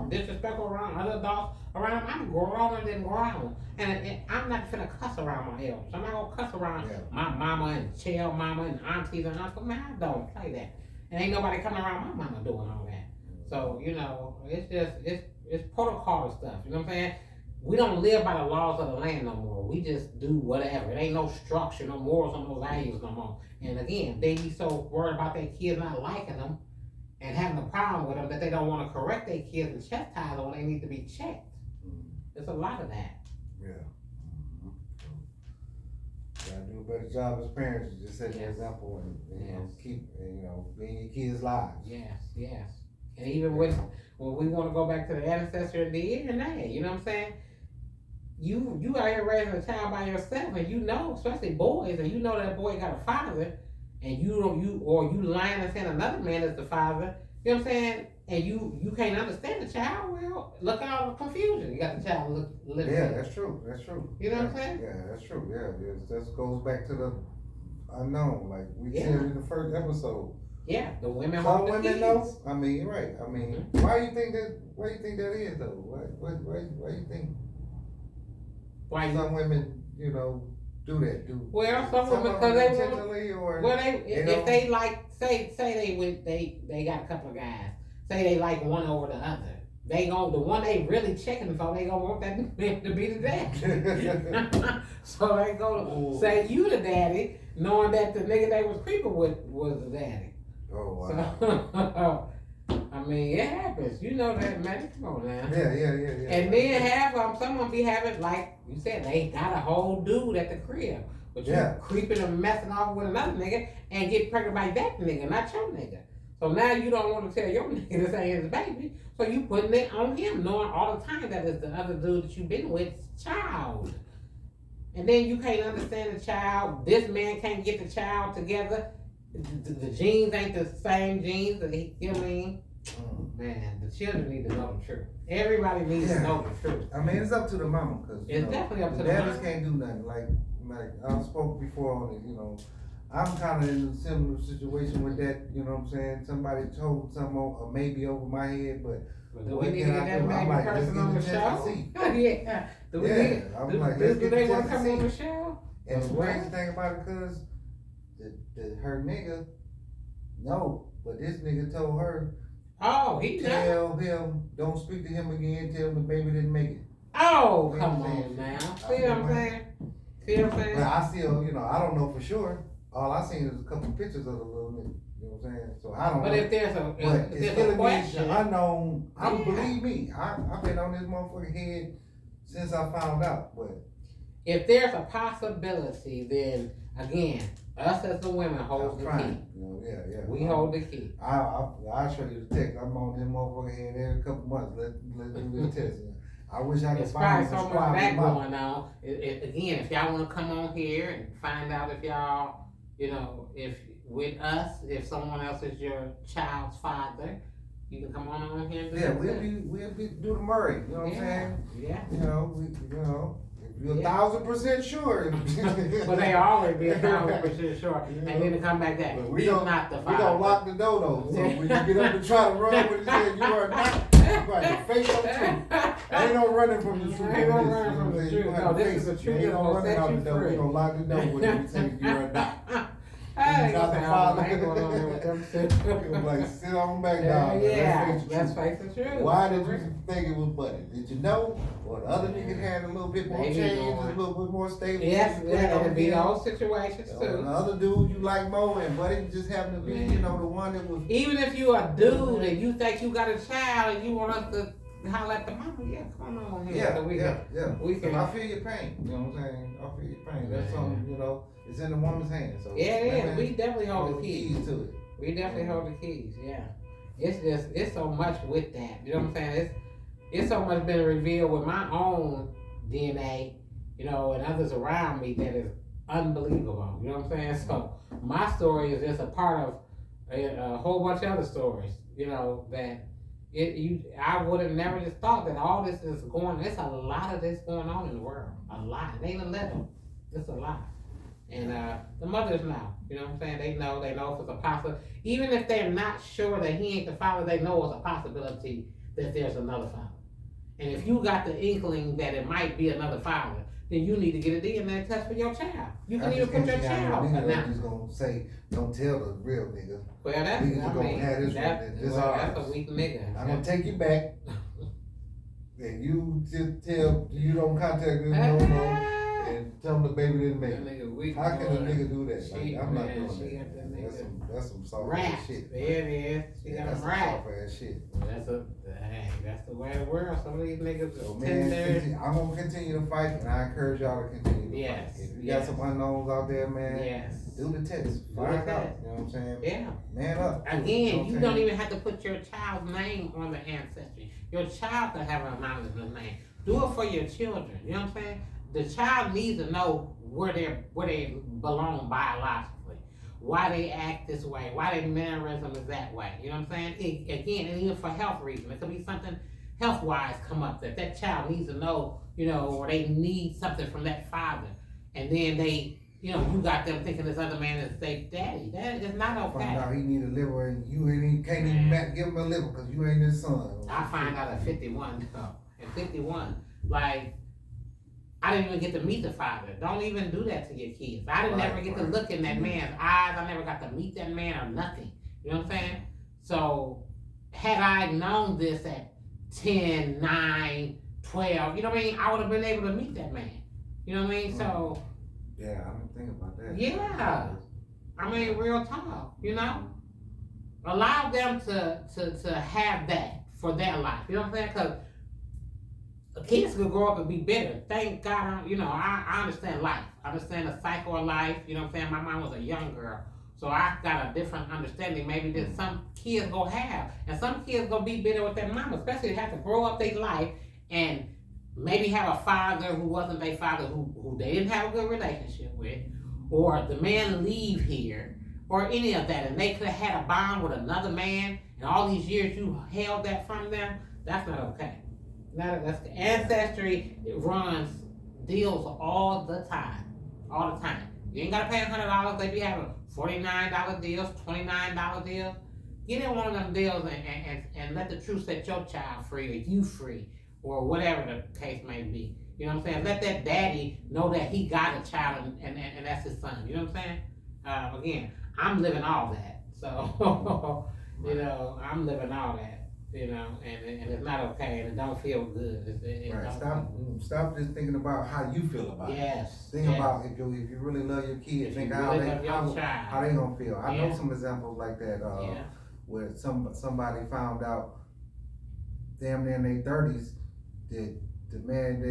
Speaker 1: disrespectful around other adults around them. I'm growner than grown, and I'm not finna cuss around my elders. I'm not gonna cuss around
Speaker 2: Yeah.
Speaker 1: my mama and child mama and aunties and uncles. Man, I don't play that. And ain't nobody coming around my mama doing all that. So it's just it's protocol stuff. You know what I'm saying? We don't live by the laws of the land no more. We just do whatever. It ain't no structure, no morals, or no values no more. And again, they be so worried about their kids not liking them and having a problem with them that they don't want to correct their kids and chastise them when they need to be checked. There's a lot of that.
Speaker 2: Yeah. Gotta do a better job as parents to just set an
Speaker 1: Yes.
Speaker 2: example and
Speaker 1: Yes.
Speaker 2: keep be in your kids' lives.
Speaker 1: Yes. And even when we want to go back to the ancestor of the DNA, you know what I'm saying? You out here raising a child by yourself, and especially boys, and that boy got a father, and you lying and saying another man is the father. You know what I'm saying? And you can't understand the child. Well, look at all the confusion. You got the child living.
Speaker 2: Yeah, that's true. That's true.
Speaker 1: You know what I'm saying?
Speaker 2: Yeah, that's true. Yeah, that goes back to the unknown, like we
Speaker 1: Yeah.
Speaker 2: said in the first episode.
Speaker 1: Yeah, the women
Speaker 2: Some
Speaker 1: hold the
Speaker 2: women
Speaker 1: kids.
Speaker 2: know. I mean, you're right. I mean, why you think that? Why you think that is though? Why you think
Speaker 1: Why you?
Speaker 2: some women, do that?
Speaker 1: Well, some women
Speaker 2: of
Speaker 1: because
Speaker 2: them
Speaker 1: they want.
Speaker 2: intentionally or
Speaker 1: Well,
Speaker 2: know?
Speaker 1: if they like, say they got a couple of guys. Say they like one over the other. The one they really checking for, they gonna want that man to be the daddy. So they go say you the daddy, knowing that the nigga they was creeping with was the daddy.
Speaker 2: Oh wow.
Speaker 1: So, I mean, it happens. You know that, man. Come on now.
Speaker 2: Yeah.
Speaker 1: And then some of them be having, like you said, they got a whole dude at the crib. But you creeping and messing off with another nigga and get pregnant by that nigga, not your nigga. So now you don't want to tell your nigga this ain't his baby. So you putting it on him, knowing all the time that it's the other dude that you've been with, child. And then you can't understand the child. This man can't get the child together. The genes ain't the same genes. You know what I mean? Man, the children need to know the truth. Everybody needs to know the truth.
Speaker 2: I mean, it's up to the mama because
Speaker 1: It's definitely up to the
Speaker 2: daddies
Speaker 1: mama.
Speaker 2: can't do nothing. Like I spoke before on it. I'm kind of in a similar situation with that. You know what I'm saying? Somebody told something maybe over my head, but
Speaker 1: Do we need to get that
Speaker 2: I'm
Speaker 1: baby
Speaker 2: like,
Speaker 1: person on the
Speaker 2: let's get a chance to
Speaker 1: show?
Speaker 2: see.
Speaker 1: Yeah. Do we need?
Speaker 2: I'm like, let's
Speaker 1: Do
Speaker 2: get
Speaker 1: they
Speaker 2: the
Speaker 1: want to
Speaker 2: chance
Speaker 1: come on
Speaker 2: to
Speaker 1: the
Speaker 2: see.
Speaker 1: show?
Speaker 2: And the
Speaker 1: What?
Speaker 2: crazy thing about it, cause her nigga, no, but this nigga told her
Speaker 1: Oh, he know.
Speaker 2: Tell him, don't speak to him again. Tell him the baby didn't make it.
Speaker 1: Oh,
Speaker 2: You know
Speaker 1: come
Speaker 2: what I'm
Speaker 1: on
Speaker 2: saying?
Speaker 1: now.
Speaker 2: I
Speaker 1: See what I'm
Speaker 2: know,
Speaker 1: saying? See what I'm
Speaker 2: But
Speaker 1: saying?
Speaker 2: I still, I don't know for sure. All I seen is a couple pictures of the little nigga. You know what I'm saying? So I don't
Speaker 1: But
Speaker 2: know.
Speaker 1: if there's
Speaker 2: But
Speaker 1: if
Speaker 2: it's
Speaker 1: there's a
Speaker 2: killing me
Speaker 1: question,
Speaker 2: the unknown.
Speaker 1: Yeah.
Speaker 2: Believe me, I've been on this motherfucking head since I found out. But
Speaker 1: if there's a possibility, then again, us as the women hold the key.
Speaker 2: Yeah.
Speaker 1: We hold the key.
Speaker 2: I'll show you the text. I'm on this motherfucking head every couple months. Let's do this test. I wish I could
Speaker 1: There's
Speaker 2: find
Speaker 1: probably so much that going on. Again, if y'all want to come on here and find out if y'all, if with us, if someone else is your child's father, you can come on here and do that.
Speaker 2: We'll be do the Murray. You know what I'm saying?
Speaker 1: Yeah.
Speaker 2: If you're 1,000% sure.
Speaker 1: But they always be 1,000% sure, and then to come back that
Speaker 2: we
Speaker 1: he's
Speaker 2: don't,
Speaker 1: not the father.
Speaker 2: We don't lock the door though. So when you get up and try to run with it, you are not. You got to face the truth. Ain't no running from the truth.
Speaker 1: Ain't no running from the truth. No, this is the truth.
Speaker 2: Ain't no running out the door.
Speaker 1: Free.
Speaker 2: We gonna lock the door when you say you are not.
Speaker 1: I ain't
Speaker 2: Not the
Speaker 1: gonna
Speaker 2: father.
Speaker 1: say I ain't going on there with them
Speaker 2: You're like, sit on back down.
Speaker 1: Yeah,
Speaker 2: Let's
Speaker 1: face the truth.
Speaker 2: Why did you think it was Buddy? Did you know? Or the other nigga had a little bit more change, a little bit more stable?
Speaker 1: Yes, it'll be those situations too.
Speaker 2: The other dude you like more, and Buddy just happened to be, the one that was.
Speaker 1: Even if you a dude and you think you got a child and you want us to holler at the mama, come on here.
Speaker 2: Yeah.
Speaker 1: We can.
Speaker 2: I feel your pain. You know what I'm saying? I feel your pain. That's something, it's in the woman's hands. So
Speaker 1: yeah. We definitely hold the keys
Speaker 2: to it.
Speaker 1: We definitely hold the keys. Yeah. It's so much with that. You know what I'm saying? It's so much been revealed with my own DNA, and others around me that is unbelievable. You know what I'm saying? So my story is just a part of a whole bunch of other stories. That I would have never just thought that all this is going. There's a lot of this going on in the world. A lot. It ain't a little. It's a lot. And the mothers know. You know what I'm saying? They know if it's a possibility. Even if they're not sure that he ain't the father, they know it's a possibility that there's another father. And if you got the inkling that it might be another father, then you need to get a DNA test for your child. You can even put your child.
Speaker 2: I'm just gonna say, don't tell the real nigga.
Speaker 1: Well, that's a weak nigga.
Speaker 2: I'm gonna take you back, and you just tell you don't contact me no more. And tell him the baby didn't make it. How can a nigga do that? I'm not doing that. That's some soft ass shit.
Speaker 1: There it is. She got
Speaker 2: that's
Speaker 1: some rap.
Speaker 2: soft ass shit.
Speaker 1: That's the way of the world. Some of these niggas
Speaker 2: so,
Speaker 1: man,
Speaker 2: I'm gonna continue to fight, and I encourage y'all to continue to fight. If you got some unknowns out there, man, do the test. Find out. You know what I'm saying?
Speaker 1: Yeah.
Speaker 2: Man up.
Speaker 1: Again, you don't even have to put your child's name on the ancestry. Your child can have an anonymous name. Do it for your children. You know what I'm saying? The child needs to know where they belong biologically, why they act this way, why their mannerism is that way. You know what I'm saying? Again, and even for health reasons, it could be something health-wise come up that child needs to know, or they need something from that father, and then they, you got them thinking this other man is their daddy. That is not okay.
Speaker 2: Find out he need a liver, and you can't even give him a liver because you ain't his son.
Speaker 1: I find out at 51 though. At 51, I didn't even get to meet the father. Don't even do that to your kids. I didn't ever get to look in that man's eyes. I never got to meet that man or nothing. You know what I'm saying? So, had I known this at 10, 9, 12, you know what I mean? I would have been able to meet that man. You know what I mean? So.
Speaker 2: Yeah, I didn't think about that.
Speaker 1: Yeah. I mean, real talk, Allow them to have that for their life. You know what I'm saying? Because kids could grow up and be bitter. Thank God, I understand life. I understand the cycle of life. You know what I'm saying? My mom was a young girl. So I got a different understanding maybe that some kids gonna have. And some kids gonna be bitter with their mom, especially have to grow up their life and maybe have a father who wasn't their father, who they didn't have a good relationship with, or the man leave here, or any of that. And they could have had a bond with another man, and all these years you held that from them. That's not okay. That's the ancestry. It runs deals all the time. You ain't gotta pay $100. They be having $49 deals, $29 deals. Get in one of them deals and let the truth set your child free, or you free, or whatever the case may be. You know what I'm saying? Let that daddy know that he got a child and that's his son. You know what I'm saying? Again, I'm living all that. So You know, I'm living all that. You know, and it's not okay, and it don't feel good.
Speaker 2: Right. Stop just thinking about how you feel about it.
Speaker 1: Yes.
Speaker 2: Think about if you really love your kids, think how
Speaker 1: really
Speaker 2: they how they gonna feel. I know some examples like that. Where somebody found out damn near in their 30s that the man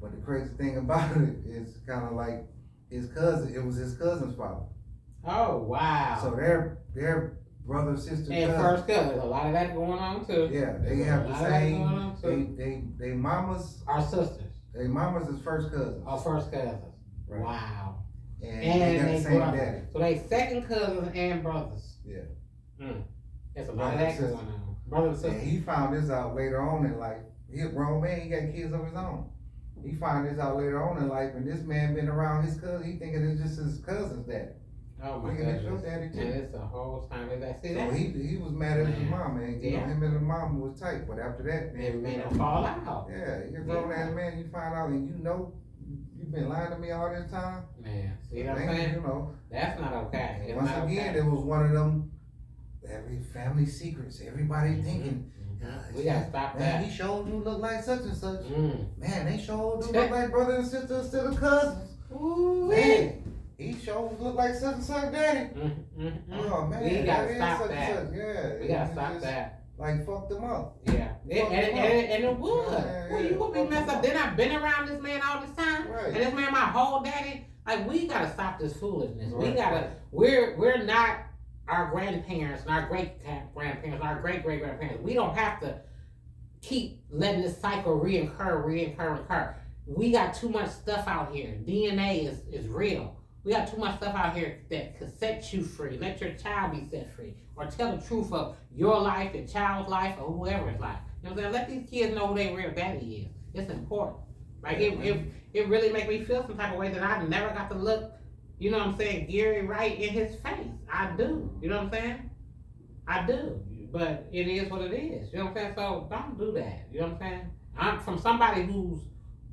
Speaker 2: but the crazy thing about it is kind of like his cousin. It was his cousin's father.
Speaker 1: Oh wow!
Speaker 2: So they're brother, sister,
Speaker 1: and
Speaker 2: cousin.
Speaker 1: First cousins. A lot of that going on too.
Speaker 2: Yeah, they have the same. They mamas
Speaker 1: are sisters.
Speaker 2: They mamas is first cousins.
Speaker 1: Are first cousins.
Speaker 2: Right.
Speaker 1: Wow.
Speaker 2: And they got the same daddy.
Speaker 1: So they second cousins and brothers.
Speaker 2: Yeah.
Speaker 1: There's a lot of that going on. Brother and sister.
Speaker 2: And he found this out later on in life. He a grown man. He got kids of his own. He found this out later on in life, and this man been around his cousin. He thinking it's just his cousin's daddy.
Speaker 1: Oh my
Speaker 2: goodness.
Speaker 1: Your
Speaker 2: daddy too.
Speaker 1: And it's the whole time that see
Speaker 2: so
Speaker 1: that.
Speaker 2: He was mad at his mom, man. You know, him and his mom was tight, but after that,
Speaker 1: man, it made him fall out.
Speaker 2: Yeah, you're a grown ass man. You find out, and you've been lying to me all this time.
Speaker 1: Man, see what I'm saying?
Speaker 2: You know,
Speaker 1: that's not okay. It's
Speaker 2: once
Speaker 1: not
Speaker 2: again,
Speaker 1: okay.
Speaker 2: It was one of them family secrets. Everybody thinking.
Speaker 1: We gotta stop
Speaker 2: man,
Speaker 1: that.
Speaker 2: He sure do look like such and such. Man, they sure do
Speaker 1: Check.
Speaker 2: look like brother and sister instead of cousins. Man, he sure look like such and such daddy. Oh man,
Speaker 1: we gotta stop
Speaker 2: such
Speaker 1: that.
Speaker 2: And such. Yeah,
Speaker 1: we gotta stop that.
Speaker 2: Like fuck them up.
Speaker 1: Yeah, and it would. Well, you would be messed up. Then I've been around this man all this time,
Speaker 2: right.
Speaker 1: And this man, my whole daddy. Like we gotta stop this foolishness.
Speaker 2: Right.
Speaker 1: We gotta. We're not our grandparents and our great grandparents, our great grandparents. We don't have to keep letting this cycle reoccur. We got too much stuff out here. DNA is real. We got too much stuff out here that could set you free. Let your child be set free. Or tell the truth of your life, your child's life, or whoever's life. You know what I'm saying? Let these kids know who their real daddy is. It's important. Like it really make me feel some type of way that I never got to look, you know what I'm saying, Gary right in his face. I do. You know what I'm saying? I do. But it is what it is. You know what I'm saying? So don't do that. You know what I'm saying? I'm from somebody who's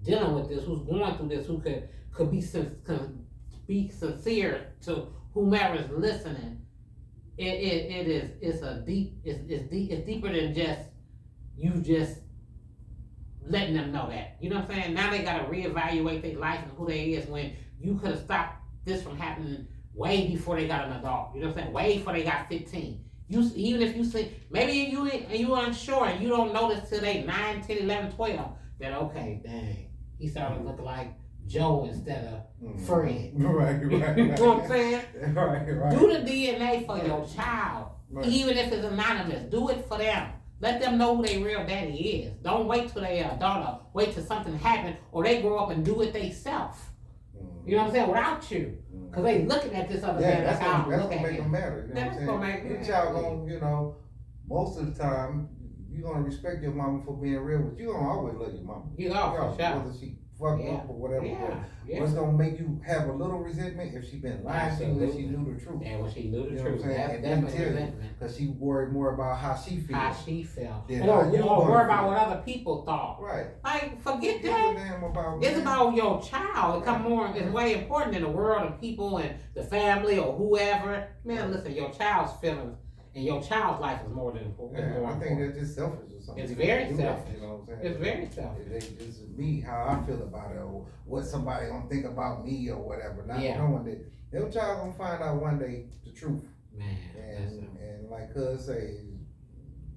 Speaker 1: dealing with this, who's going through this, who could be sincere to whomever's listening. It's deeper than just you just letting them know that. You know what I'm saying? Now they gotta reevaluate their life and who they is when you could have stopped this from happening way before they got an adult. You know what I'm saying? Way before they got 15. Even if you see, maybe you unsure and you don't notice till they 9, 10, 11, 12 that okay, dang, he started looking like Joe instead of Fred.
Speaker 2: Right.
Speaker 1: You know what I'm saying?
Speaker 2: Right.
Speaker 1: Do the DNA for your child, even if it's anonymous. Do it for them. Let them know who their real daddy is. Don't wait till they are adult. Wait till something happens or they grow up and do it themselves. You know what I'm saying? Without you. Because they looking at this other man.
Speaker 2: That's gonna make them matter. You know
Speaker 1: that's
Speaker 2: what I'm saying? Your child gonna, most of the time, you're gonna respect your mama for being real, but you're gonna always love your mama.
Speaker 1: You are, for sure.
Speaker 2: Whether she fucked up or whatever.
Speaker 1: Yeah.
Speaker 2: What's gonna make you have a little resentment if she been lying to you and she knew the truth.
Speaker 1: And when she knew the
Speaker 2: you
Speaker 1: truth, that's definitely resentment.
Speaker 2: Because she worried more about how she feels.
Speaker 1: How she felt.
Speaker 2: Or
Speaker 1: worry about what other people thought.
Speaker 2: Right.
Speaker 1: Like, forget
Speaker 2: that.
Speaker 1: It's about your child. It's way important than the world and people and the family or whoever. Man, listen, your child's feelings and your child's life is more than important.
Speaker 2: Yeah, I think that's just selfish or something.
Speaker 1: It's very selfish.
Speaker 2: You know what I'm saying?
Speaker 1: It's very selfish.
Speaker 2: It's me, how I feel about it, or what somebody gonna think about me or whatever. Not knowing that your child gonna find out one day the truth.
Speaker 1: Man.
Speaker 2: And like Cuz say,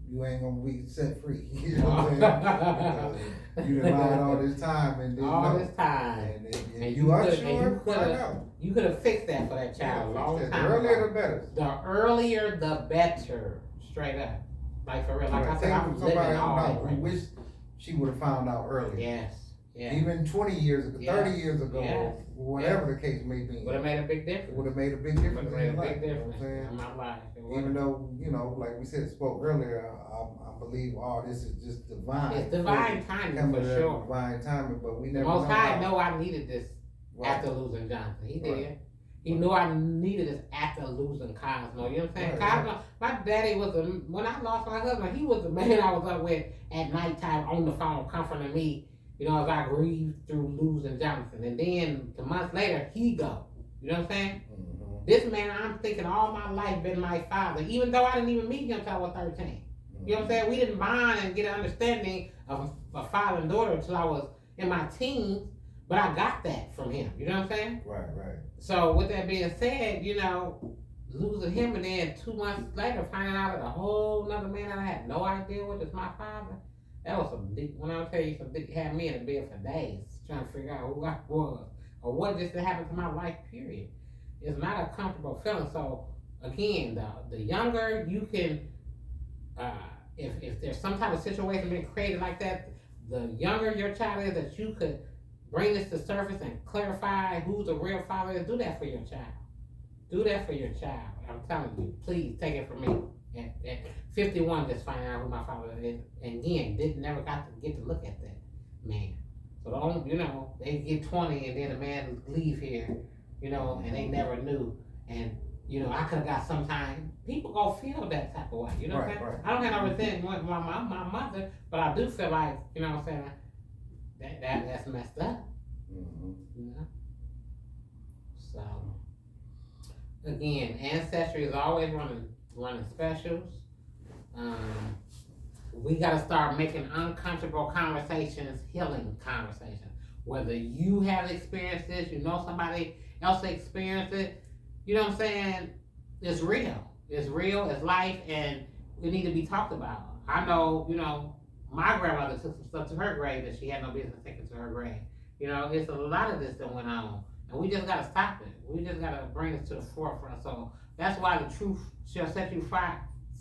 Speaker 2: you ain't gonna be set free. You know what I'm saying? You done lied all this time and
Speaker 1: this time.
Speaker 2: And you unsure, find out.
Speaker 1: You could have fixed that for that child a long time.
Speaker 2: The earlier the better.
Speaker 1: The earlier the better. Straight up. Like for real. Like I said, I'm living all
Speaker 2: who wish she would have found out earlier.
Speaker 1: Yes. Yeah.
Speaker 2: Even 20 years ago, 30 years ago, whatever the case may be.
Speaker 1: Would have made a big difference.
Speaker 2: Would have made a big difference
Speaker 1: in your life.
Speaker 2: In
Speaker 1: my life.
Speaker 2: Even though, like we said, spoke earlier, I believe all this is just divine.
Speaker 1: It's divine timing for sure.
Speaker 2: Divine timing, but we never
Speaker 1: Most High know I needed this after losing Johnson. He did. Right. He knew I needed this after losing Cosmo. You know what I'm saying? Cosmo, my daddy when I lost my husband, he was the man I was up with at nighttime on the phone comforting me, as I grieved through losing Jonathan. And then the months later, he go. You know what I'm saying?
Speaker 2: Mm-hmm.
Speaker 1: this man I'm thinking all my life been my father, even though I didn't even meet him until I was 13. You know what I'm saying? We didn't bond and get an understanding of a father and daughter until I was in my teens, but I got that from him. You know what I'm saying?
Speaker 2: Right.
Speaker 1: So with that being said, you know, losing him and then 2 months later finding out that a whole nother man that I had no idea what is my father, that was some deep, when I tell you some deep, had me in the bed for days trying to figure out who I was or what just happened to my life, period. It's not a comfortable feeling. So again, the younger you can, if there's some type of situation being created like that, the younger your child is that you could bring this to surface and clarify who the real father is, do that for your child. Do that for your child. I'm telling you, please take it from me. At 51, just finding out who my father is, and again, never got to get to look at that man. So don't, you know, they get 20 and then the man leave here, you know, and they never knew. And you know, I could have got some time. People gonna feel that type of way. You know what I'm saying?
Speaker 2: Right.
Speaker 1: I don't have no resentment with my mother, but I do feel like, you know what I'm saying, that's messed up.
Speaker 2: Mm-hmm.
Speaker 1: You know? So again, Ancestry is always running specials. We gotta start making uncomfortable conversations, healing conversations. Whether you have experienced this, you know somebody else experienced it, you know what I'm saying? It's real. It's real, it's life, and it need to be talked about. I know, you know, my grandmother took some stuff to her grave that she had no business taking to her grave. You know, it's a lot of this that went on, and we just gotta stop it. We just gotta bring it to the forefront. So that's why the Truth Shall Set You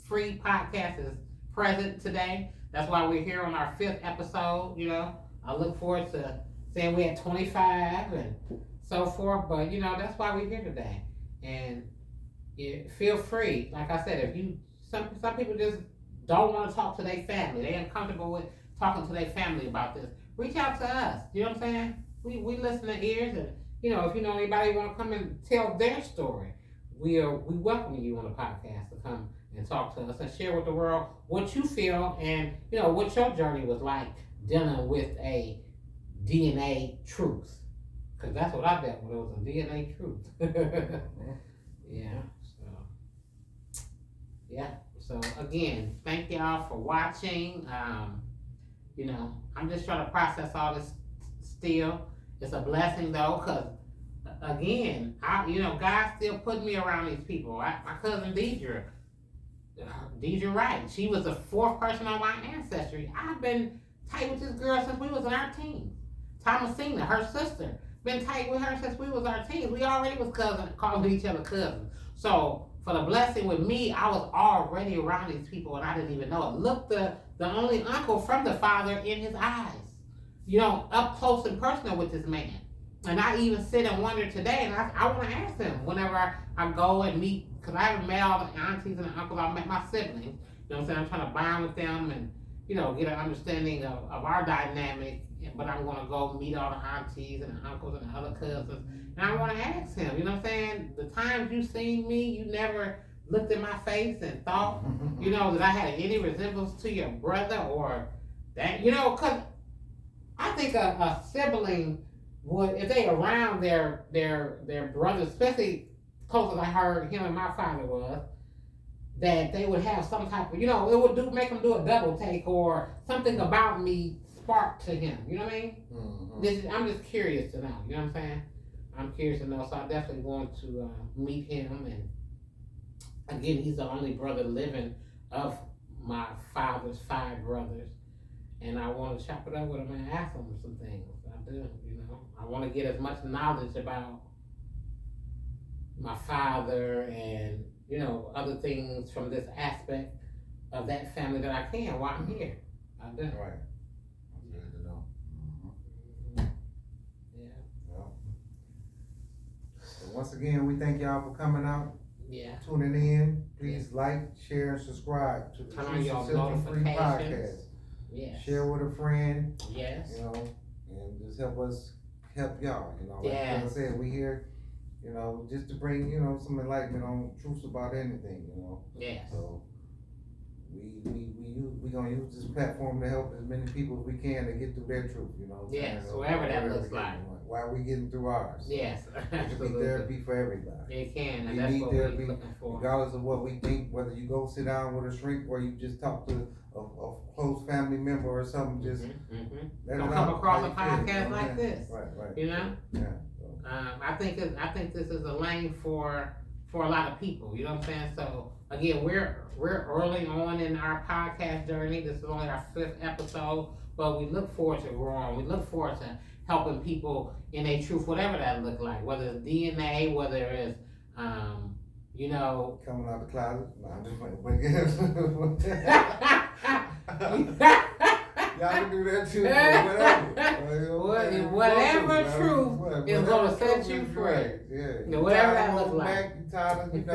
Speaker 1: Free podcast is present today. That's why we're here on our 5th episode. You know, I look forward to saying we had 25 and so forth. But you know, that's why we're here today. And feel free. Like I said, if you some people just don't want to talk to their family, they're uncomfortable with talking to their family about this. Reach out to us. You know what I'm saying? We listen to ears, and you know, if you know anybody want to come and tell their story, we welcome you on the podcast to come and talk to us and share with the world what you feel and you know what your journey was like dealing with a DNA truth. Cause that's what I dealt with. It was a DNA truth. Yeah. So again, thank y'all for watching. You know, I'm just trying to process all this still. It's a blessing though, cause again, God still put me around these people. My cousin Deidre Wright, she was the 4th person on my ancestry. I've been tight with this girl since we was in our teens. Thomasina, her sister, been tight with her since we was our teens. We already was cousins, calling each other cousins. So for the blessing with me, I was already around these people and I didn't even know it. Look, the only uncle from the father in his eyes. You know, up close and personal with this man. And I even sit and wonder today, and I want to ask them whenever I go and meet, because I haven't met all the aunties and the uncles, I've met my siblings. You know what I'm saying? I'm trying to bond with them and, you know, get an understanding of our dynamic. But I'm going to go meet all the aunties and the uncles and the other cousins. And I want to ask him, you know what I'm saying? The times you seen me, you never looked in my face and thought, you know, that I had any resemblance to your brother or that, you know, because I think a sibling would, if they around their brother, especially close as I heard him and my father was, that they would have some type of, you know, it would make them do a double take or something about me spark to him. You know what I mean? Mm-hmm. I'm just curious to know. You know what I'm saying? I'm curious to know, so I definitely want to meet him. And again, he's the only brother living of my father's 5 brothers. And I want to chop it up with him and ask him some things. I do, you know. I want to get as much knowledge about my father and, you know, other things from this aspect of that family that I can while I'm here. I do.
Speaker 2: Right. That's good to know.
Speaker 1: Yeah.
Speaker 2: Well, so once again, we thank y'all for coming out.
Speaker 1: Yeah.
Speaker 2: Tuning in. Please like, share, and subscribe to the
Speaker 1: Turn on your
Speaker 2: Truth Free podcast.
Speaker 1: Yes.
Speaker 2: Share with a friend.
Speaker 1: Yes.
Speaker 2: You know, and just help us help y'all. You know,
Speaker 1: Yeah.
Speaker 2: like I said, we here, you know, just to bring, you know, some enlightenment on truths about anything, you know.
Speaker 1: Yes.
Speaker 2: So we gonna use this platform to help as many people as we can to get through their truth, you know what I'm
Speaker 1: Yes,
Speaker 2: saying?
Speaker 1: whatever that
Speaker 2: Whatever
Speaker 1: looks
Speaker 2: we're
Speaker 1: like.
Speaker 2: getting, why are we getting through ours?
Speaker 1: Yes,
Speaker 2: It should be
Speaker 1: absolutely.
Speaker 2: therapy for everybody.
Speaker 1: It can,
Speaker 2: We
Speaker 1: and that's
Speaker 2: need
Speaker 1: what we're
Speaker 2: therapy,
Speaker 1: looking for.
Speaker 2: regardless of what we think, whether you go sit down with a shrink or you just talk to a close family member or something, just let it
Speaker 1: Don't
Speaker 2: out
Speaker 1: come across
Speaker 2: how
Speaker 1: a
Speaker 2: you feel,
Speaker 1: podcast
Speaker 2: you know
Speaker 1: like
Speaker 2: what I'm saying?
Speaker 1: this.
Speaker 2: Right.
Speaker 1: You know?
Speaker 2: Yeah. So,
Speaker 1: I think this is a lane for a lot of people. You know what I'm saying? So again, we're early on in our podcast journey. This is only our 5th episode, but we look forward to growing. We look forward to helping people in their truth, whatever that look like. Whether it's DNA, whether it's you know.
Speaker 2: coming out the closet? No, I'm just playing. Y'all can do that too, whatever.
Speaker 1: Whatever truth is gonna set you free.
Speaker 2: Right. Yeah.
Speaker 1: Now, whatever that looks like.
Speaker 2: You tired of,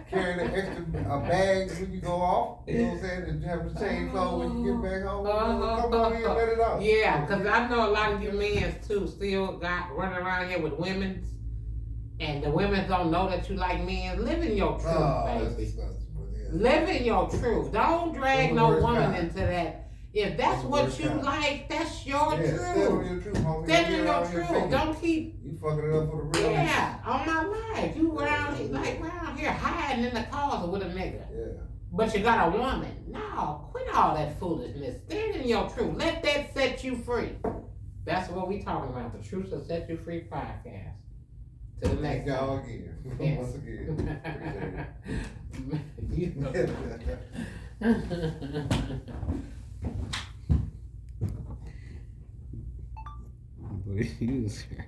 Speaker 2: carrying an extra a bag when you go off, you know what I'm saying? And you have to change clothes when you get back home. Come on here and let it out.
Speaker 1: Yeah, because I know a lot of you men too still got running around here with women's, and the women don't know that you like men. Live in your truth,
Speaker 2: That's
Speaker 1: baby.
Speaker 2: disgusting, but yeah.
Speaker 1: Live in your truth. Don't drag
Speaker 2: That's the
Speaker 1: no
Speaker 2: worst
Speaker 1: woman
Speaker 2: kind.
Speaker 1: into that. If that's
Speaker 2: That's the
Speaker 1: what
Speaker 2: worst
Speaker 1: you
Speaker 2: kind.
Speaker 1: like, that's your
Speaker 2: Yeah, stand on
Speaker 1: truth.
Speaker 2: your truth, homie.
Speaker 1: Stand
Speaker 2: Don't
Speaker 1: in
Speaker 2: get
Speaker 1: your
Speaker 2: around here
Speaker 1: truth.
Speaker 2: faking.
Speaker 1: Don't keep.
Speaker 2: You fucking it up for the real.
Speaker 1: Yeah, on my life. You around here hiding in the closet with a nigga.
Speaker 2: Yeah.
Speaker 1: But you got a woman. No, quit all that foolishness. Stand in your truth. Let that set you free. That's what we talking about. The Truth Will Set You Free podcast. To the next
Speaker 2: Thank y'all
Speaker 1: time.
Speaker 2: again.
Speaker 1: Yes.
Speaker 2: Once again.
Speaker 1: You know.
Speaker 2: Appreciate it.
Speaker 3: User.